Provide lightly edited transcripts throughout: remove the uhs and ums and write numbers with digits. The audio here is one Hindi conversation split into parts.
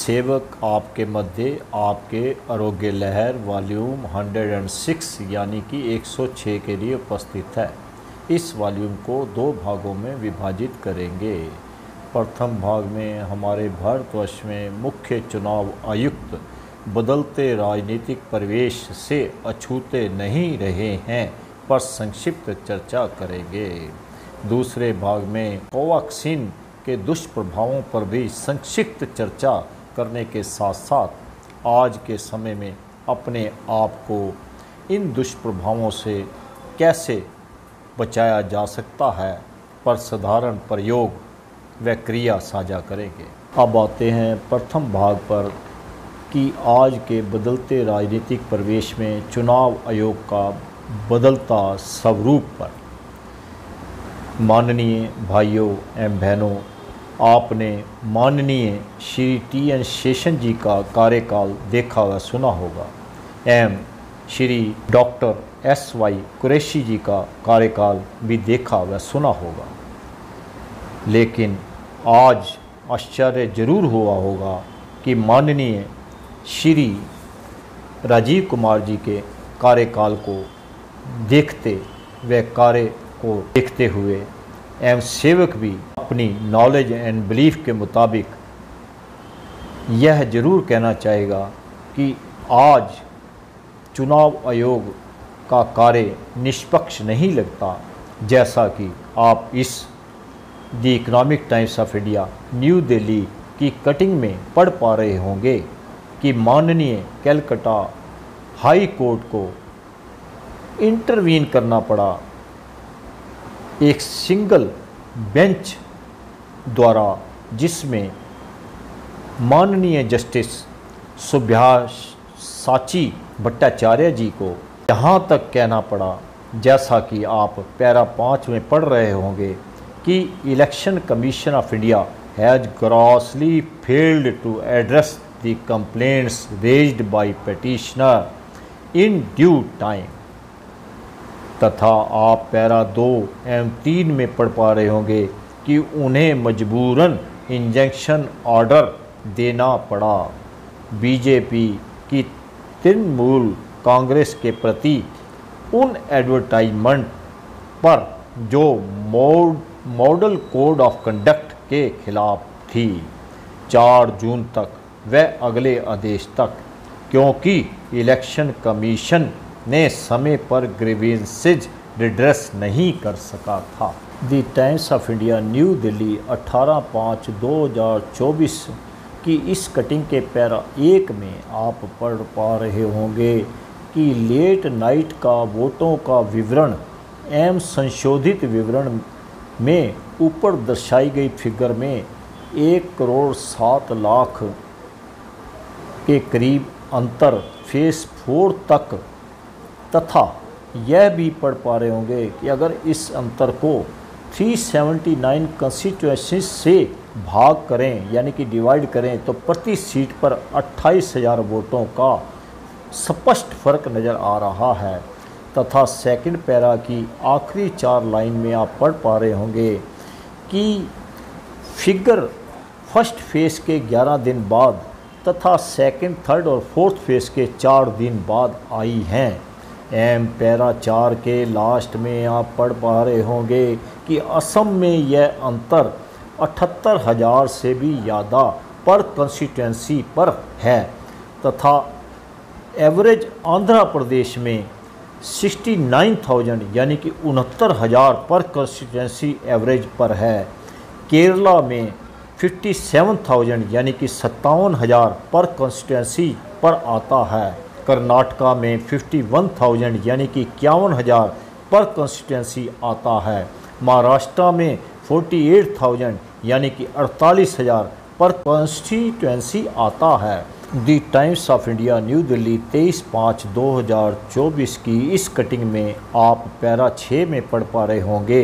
सेवक आपके मध्य आपके आरोग्य लहर वॉल्यूम 106 यानी कि 106 के लिए उपस्थित है। इस वॉल्यूम को दो भागों में विभाजित करेंगे। प्रथम भाग में हमारे भारतवर्ष में मुख्य चुनाव आयुक्त बदलते राजनीतिक परिवेश से अछूते नहीं रहे हैं पर संक्षिप्त चर्चा करेंगे। दूसरे भाग में कोवैक्सीन के दुष्प्रभावों पर भी संक्षिप्त चर्चा करने के साथ साथ आज के समय में अपने आप को इन दुष्प्रभावों से कैसे बचाया जा सकता है पर साधारण प्रयोग व क्रिया साझा करेंगे। अब आते हैं प्रथम भाग पर कि आज के बदलते राजनीतिक परिवेश में चुनाव आयोग का बदलता स्वरूप पर। माननीय भाइयों एवं बहनों, आपने माननीय श्री टी.एन. शेषन जी का कार्यकाल देखा व सुना होगा एवं श्री डॉक्टर S.Y. कुरैशी जी का कार्यकाल भी देखा व सुना होगा। लेकिन आज आश्चर्य जरूर हुआ होगा कि माननीय श्री राजीव कुमार जी के कार्यकाल को देखते व कार्य को देखते हुए एवं सेवक भी अपनी नॉलेज एंड बिलीफ के मुताबिक यह जरूर कहना चाहेगा कि आज चुनाव आयोग का कार्य निष्पक्ष नहीं लगता, जैसा कि आप इस the economic times of India new Delhi की कटिंग में पढ़ पा रहे होंगे कि माननीय कलकत्ता हाई कोर्ट को इंटरवीन करना पड़ा एक सिंगल बेंच द्वारा, जिसमें माननीय जस्टिस सुभाष भट्टाचार्य जी को यहाँ तक कहना पड़ा, जैसा कि आप पैरा 5 में पढ़ रहे होंगे कि election commission of India has grossly failed to address the complaints raised by petitioner in due time. तथा आप पैरा 2 एवं 3 में पढ़ पा रहे होंगे कि उन्हें मजबूरन इंजंक्शन ऑर्डर देना पड़ा। बीजेपी की तृणमूल कांग्रेस के प्रति उन एडवर्टाइजमेंट पर जो मॉडल कोड ऑफ कंडक्ट के खिलाफ थी 4 जून तक व अगले आदेश तक, क्योंकि इलेक्शन कमीशन ने समय पर ग्रीवेंसेज रिड्रेस नहीं कर सका था। The times of India new Delhi 18/5/2024 की इस कटिंग के पैरा 1 में आप पढ़ पा रहे होंगे कि लेट नाइट का वोटों का विवरण एवं संशोधित विवरण में ऊपर दर्शाई गई फिगर में 1,07,00,000 के करीब अंतर फेज 4 तक, तथा यह भी पढ़ पा रहे होंगे कि अगर इस अंतर को 379 कंस्टिट्यूएंसी से भाग करें यानी कि डिवाइड करें तो प्रति सीट पर 28,000 वोटों का स्पष्ट फर्क नज़र आ रहा है। तथा सेकंड पैरा की आखिरी 4 लाइन में आप पढ़ पा रहे होंगे कि फिगर फर्स्ट फेज के 11 दिन बाद तथा सेकंड, थर्ड और फोर्थ फेज के 4 दिन बाद आई हैं। एम पैरा 4 के लास्ट में आप पढ़ पा रहे होंगे कि असम में यह अंतर 78,000 से भी ज़्यादा पर कंस्टिट्यूंसी पर है, तथा एवरेज आंध्र प्रदेश में 69,000 यानी कि 69,000 पर कंस्टिट्यूंसी एवरेज पर है। केरला में 57,000 यानी कि 57,000 पर कंस्टिट्यूंसी पर आता है। कर्नाटका में 51,000 यानी कि 51,000 पर कंस्टिट्यूंसी आता है। महाराष्ट्र में 48,000 यानी कि 48,000 पर कंस्टिट्यूंसी आता है। The times of India new Delhi 23/5/2024 की इस कटिंग में आप पैरा 6 में पढ़ पा रहे होंगे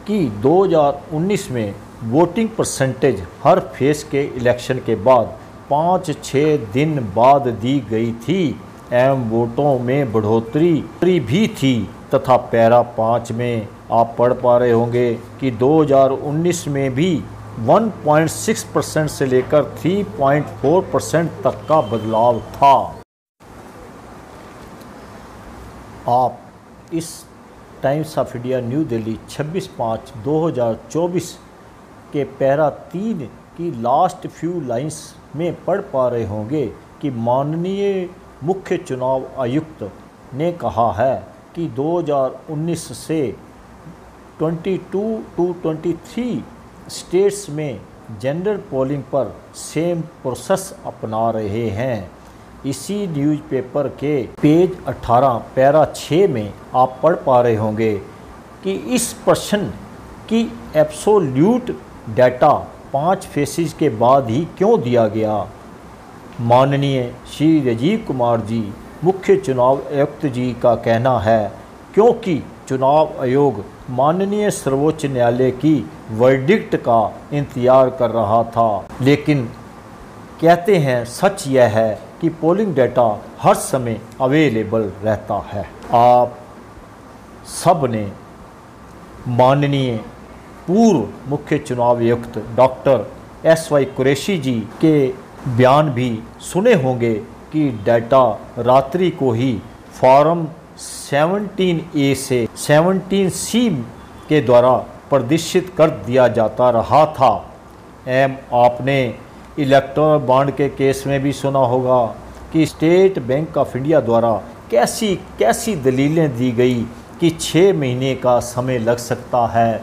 कि 2019 में वोटिंग परसेंटेज हर फेज के इलेक्शन के बाद 5-6 दिन बाद दी गई थी एवं वोटों में बढ़ोतरी भी थी। तथा पैरा 5 में आप पढ़ पा रहे होंगे कि 2019 में भी 1.6% से लेकर 3.4% तक का बदलाव था। आप इस times of India new Delhi 26/5/2024 के पैरा 3 की लास्ट फ्यू लाइंस में पढ़ पा रहे होंगे कि माननीय मुख्य चुनाव आयुक्त ने कहा है कि 2019 से 22 to 23 स्टेट्स में जेंडर पोलिंग पर सेम प्रोसेस अपना रहे हैं। इसी न्यूज़पेपर के पेज 18 पैरा 6 में आप पढ़ पा रहे होंगे कि इस प्रश्न की एब्सोल्यूट डाटा 5 फेसेस के बाद ही क्यों दिया गया। माननीय श्री राजीव कुमार जी मुख्य चुनाव आयुक्त जी का कहना है क्योंकि चुनाव आयोग माननीय सर्वोच्च न्यायालय की वर्डिक्ट का इंतज़ार कर रहा था, लेकिन कहते हैं सच यह है कि पोलिंग डाटा हर समय अवेलेबल रहता है। आप सब ने माननीय पूर्व मुख्य चुनाव आयुक्त डॉक्टर SY कुरैशी जी के बयान भी सुने होंगे कि डाटा रात्रि को ही फॉर्म 17A से 17C के द्वारा प्रदर्शित कर दिया जाता रहा था। आपने इलेक्टोरल बॉन्ड के केस में भी सुना होगा कि स्टेट बैंक ऑफ इंडिया द्वारा कैसी कैसी दलीलें दी गई कि 6 महीने का समय लग सकता है।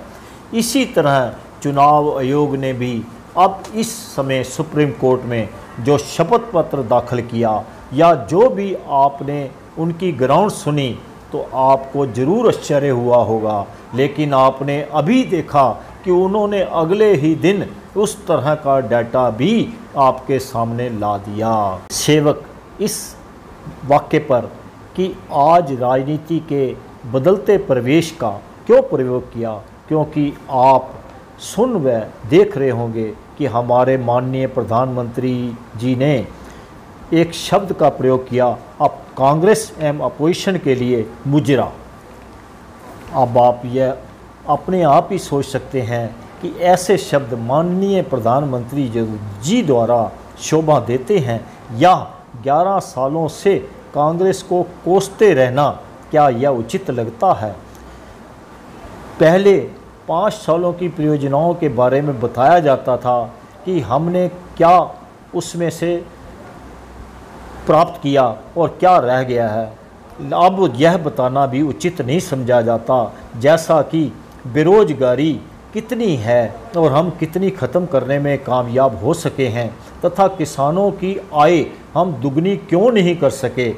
इसी तरह चुनाव आयोग ने भी अब इस समय सुप्रीम कोर्ट में जो शपथ पत्र दाखिल किया या जो भी आपने उनकी ग्राउंड सुनी तो आपको ज़रूर आश्चर्य हुआ होगा, लेकिन आपने अभी देखा कि उन्होंने अगले ही दिन उस तरह का डाटा भी आपके सामने ला दिया। सेवक इस वाक़े पर कि आज राजनीति के बदलते परिवेश का क्यों प्रयोग किया, क्योंकि आप सुन व देख रहे होंगे कि हमारे माननीय प्रधानमंत्री जी ने एक शब्द का प्रयोग किया, अब कांग्रेस एवं अपोजिशन के लिए मुजरा। अब आप यह अपने आप ही सोच सकते हैं कि ऐसे शब्द माननीय प्रधानमंत्री जी द्वारा शोभा देते हैं या 11 सालों से कांग्रेस को कोसते रहना क्या यह उचित लगता है। पहले 5 सालों की परियोजनाओं के बारे में बताया जाता था कि हमने क्या उसमें से प्राप्त किया और क्या रह गया है। अब यह बताना भी उचित नहीं समझा जाता, जैसा कि बेरोजगारी कितनी है और हम कितनी ख़त्म करने में कामयाब हो सके हैं तथा किसानों की आय हम दुगनी क्यों नहीं कर सके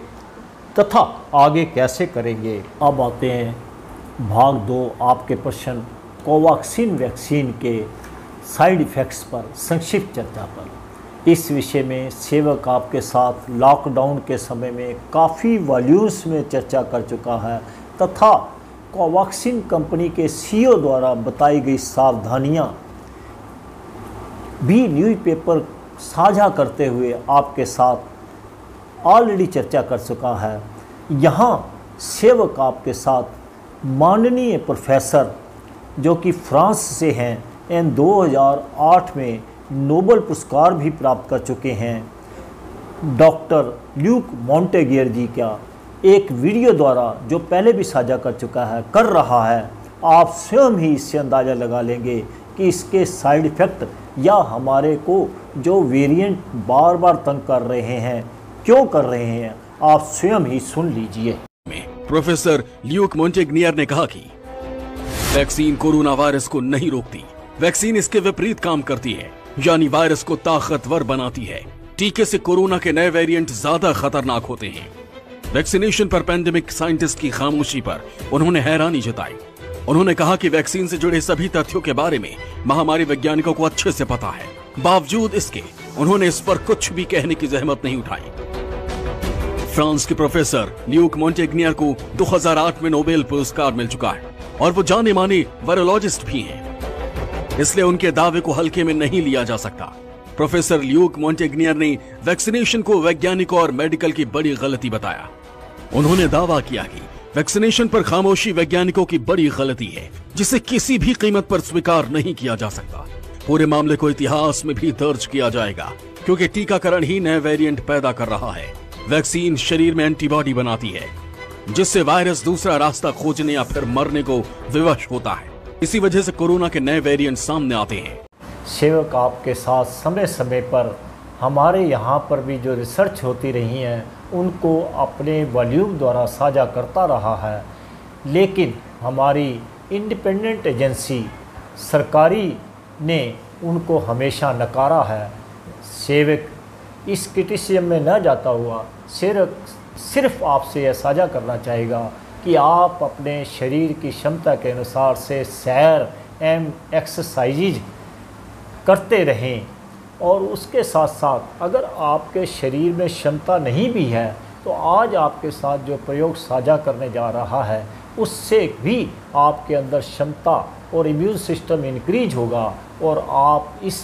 तथा आगे कैसे करेंगे। अब आते हैं भाग 2 आपके प्रश्न कोवैक्सीन वैक्सीन के साइड इफ़ेक्ट्स पर संक्षिप्त चर्चा पर। इस विषय में सेवक आपके साथ लॉकडाउन के समय में काफ़ी वॉल्यूम्स में चर्चा कर चुका है तथा कोवैक्सीन कंपनी के CEO द्वारा बताई गई सावधानियां भी न्यूज़पेपर साझा करते हुए आपके साथ ऑलरेडी चर्चा कर चुका है। यहाँ सेवक आपके साथ माननीय प्रोफेसर जो कि फ्रांस से हैं एंड 2008 में नोबेल पुरस्कार भी प्राप्त कर चुके हैं डॉक्टर ल्यूक मॉन्टेगियर जी का एक वीडियो द्वारा जो पहले भी साझा कर रहा है। आप स्वयं ही इससे अंदाज़ा लगा लेंगे कि इसके साइड इफ़ेक्ट या हमारे को जो वेरिएंट बार बार तंग कर रहे हैं क्यों कर रहे हैं, आप स्वयं ही सुन लीजिए। प्रोफेसर ल्यूक मॉन्टेग्नियर ने कहा कि वैक्सीन कोरोना वायरस को नहीं रोकती, वैक्सीन इसके विपरीत काम करती है, यानी वायरस को ताकतवर बनाती है। टीके से कोरोना के नए वेरिएंट ज्यादा खतरनाक होते हैं। वैक्सीनेशन पर पैंडेमिक साइंटिस्ट की खामोशी पर उन्होंने हैरानी जताई। उन्होंने कहा कि वैक्सीन से जुड़े सभी तथ्यों के बारे में महामारी वैज्ञानिकों को अच्छे से पता है, बावजूद इसके उन्होंने इस पर कुछ भी कहने की जहमत नहीं उठाई। फ्रांस के प्रोफेसर ल्यूक मॉन्टेग्नियर को 2008 में नोबेल पुरस्कार मिल चुका है और वो जाने माने वायरोलॉजिस्ट भी हैं, इसलिए उनके दावे को हल्के में नहीं लिया जा सकता। प्रोफेसर ल्यूक मॉन्टेग्नियर ने वैक्सीनेशन को वैज्ञानिकों और मेडिकल की बड़ी गलती बताया। उन्होंने दावा किया कि वैक्सीनेशन पर खामोशी वैज्ञानिकों की बड़ी गलती है, जिसे किसी भी कीमत पर स्वीकार नहीं किया जा सकता। पूरे मामले को इतिहास में भी दर्ज किया जाएगा, क्योंकि टीकाकरण ही नए वेरिएंट पैदा कर रहा है। वैक्सीन शरीर में एंटीबॉडी बनाती है, जिससे वायरस दूसरा रास्ता खोजने या फिर मरने को विवश होता है। इसी वजह से कोरोना के नए वेरिएंट सामने आते हैं। सेवक आपके साथ समय समय पर हमारे यहाँ पर भी जो रिसर्च होती रही हैं उनको अपने वॉल्यूम द्वारा साझा करता रहा है, लेकिन हमारी इंडिपेंडेंट एजेंसी सरकारी ने उनको हमेशा नकारा है। सेवक इस क्रिटिसिज्म में न जाता हुआ सिर्फ आपसे यह साझा करना चाहेगा कि आप अपने शरीर की क्षमता के अनुसार से सैर एवं एक्सरसाइज करते रहें, और उसके साथ साथ अगर आपके शरीर में क्षमता नहीं भी है तो आज आपके साथ जो प्रयोग साझा करने जा रहा है उससे भी आपके अंदर क्षमता और इम्यून सिस्टम इंक्रीज होगा और आप इस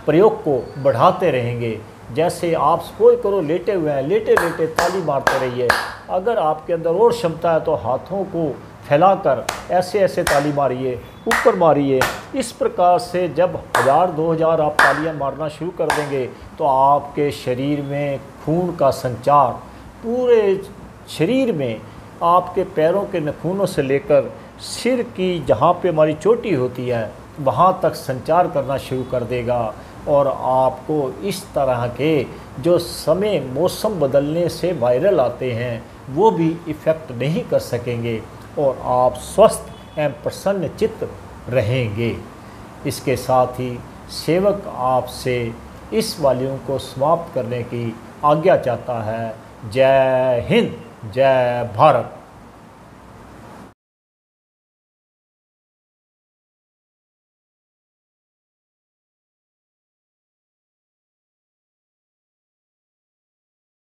प्रयोग को बढ़ाते रहेंगे। जैसे आप सपोज करो लेटे हुए हैं, लेटे लेटे ताली मारते रहिए। अगर आपके अंदर और क्षमता है तो हाथों को फैलाकर ऐसे ऐसे ताली मारिए, ऊपर मारिए। इस प्रकार से जब 1000-2000 आप तालियां मारना शुरू कर देंगे तो आपके शरीर में खून का संचार पूरे शरीर में, आपके पैरों के नखूनों से लेकर सिर की जहाँ पे हमारी चोटी होती है वहाँ तक संचार करना शुरू कर देगा, और आपको इस तरह के जो समय मौसम बदलने से वायरल आते हैं वो भी इफ़ेक्ट नहीं कर सकेंगे और आप स्वस्थ एवं प्रसन्न चित्त रहेंगे। इसके साथ ही सेवक आपसे इस वॉल्यूम को समाप्त करने की आज्ञा चाहता है। जय हिंद, जय भारत।